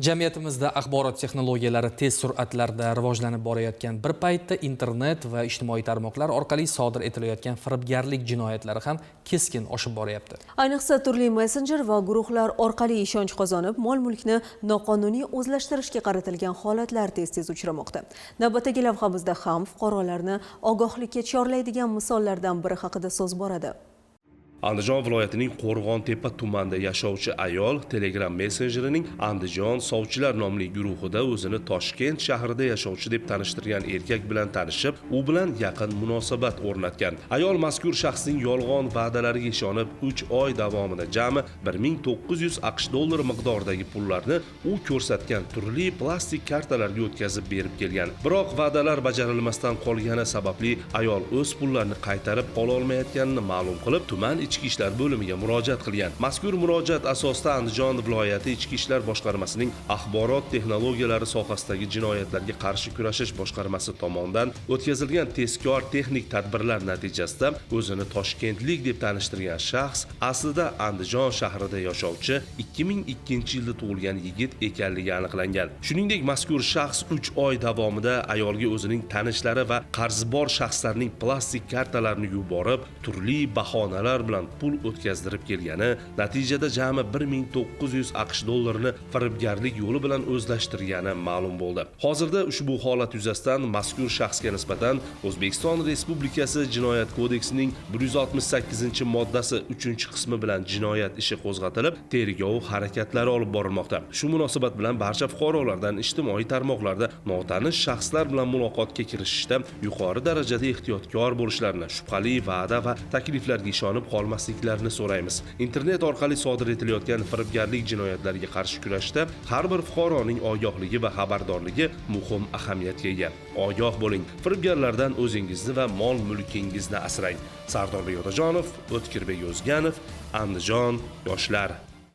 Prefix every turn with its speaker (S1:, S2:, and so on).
S1: Jamiyatimizda axborot texnologiyalari tez sur'atlarda rivojlanib borayotgan bir paytda internet va ijtimoiy tarmoqlar orqali sodir etilayotgan firibgarlik jinoyatlari ham keskin oshib boryapti.
S2: Ayniqsa turli messenjer va guruhlar orqali ishonch qozonib, mol-mulkni noqonuniy o'zlashtirishga qaratilgan holatlar tez-tez uchramoqda. Navbatdagi lavhamizda ham fuqarolarni ogohlikka chorlaydigan misollardan biri haqida so'z boradi.
S3: Andijon viloyatining Qo'rg'on-Tepa tumanida yashovchi ayol Telegram messenjerining Andijon sovchilar nomli guruhida o'zini Toshkent shahrida yashovchi deb tanishtirgan erkak bilan tanishib, u bilan yaqin munosabat o'rnatgan. Ayol mazkur shaxsning yolg'on va'dalariga ishonib, 3 oy davomida jami 1900 AQSh dollari miqdoridagi pullarni u ko'rsatgan turli plastik kartalarga o'tkazib berib kelgan. Biroq va'dalar bajarilmasdan qolgani sababli ayol o'z pullarini qaytarib ola olmayotganini ma'lum qilib, tuman Ichki ishlar bo'limiga murojaat qilgan. Mazkur murojaat asosida Andijon viloyati Ichki ishlar boshqarmasining axborot texnologiyalari sohasidagi jinoyatlarga qarshi kurashish boshqarmasi tomonidan o'tkazilgan tezkor texnik tadbirlar natijasida o'zini toshkentlik deb tanishtirgan shaxs aslida Andijon shahrida yashovchi 2002-yilda tug'ilgan yigit ekanligi aniqlangan. Shuningdek, mazkur shaxs 3 oy davomida ayolga o'zining tanishlari va qarzbor shaxslarning plastik kartalarini yuborib, turli bahonalar bilan pul o'tkazdirib kelgani, natijada jami 1900 AQSh dollarini firibgarlik yo'li bilan o'zlashtirgani ma'lum bo'ldi. Hozirda ushbu holat yuzasidan mazkur shaxsga nisbatan O'zbekiston Respublikasi Jinoyat kodeksining 168-moddasi 3-qismi bilan jinoyat ishi qo'zg'atilib, tergov harakatlari olib borilmoqda. Shu munosabat bilan barcha fuqarolardan ijtimoiy tarmoqlarda notanish shaxslar bilan muloqotga kirishishda yuqori darajada ehtiyotkor bo'lishlarini, shubhali va'da va takliflarga ishonib qolmasliklarini so'raymiz. Internet orqali sodir etilayotgan firibgarlik jinoyatlariga qarshi kurashda har bir fuqaroning ogohligi va xabardorligi muhim ahamiyatga ega. Ogoh bo'ling, firibgarlardan o'zingizni va mol-mulkingizni asrang. Sardorbek Otajonov, O'tkirbek O'zganov, Andijon yoshlar.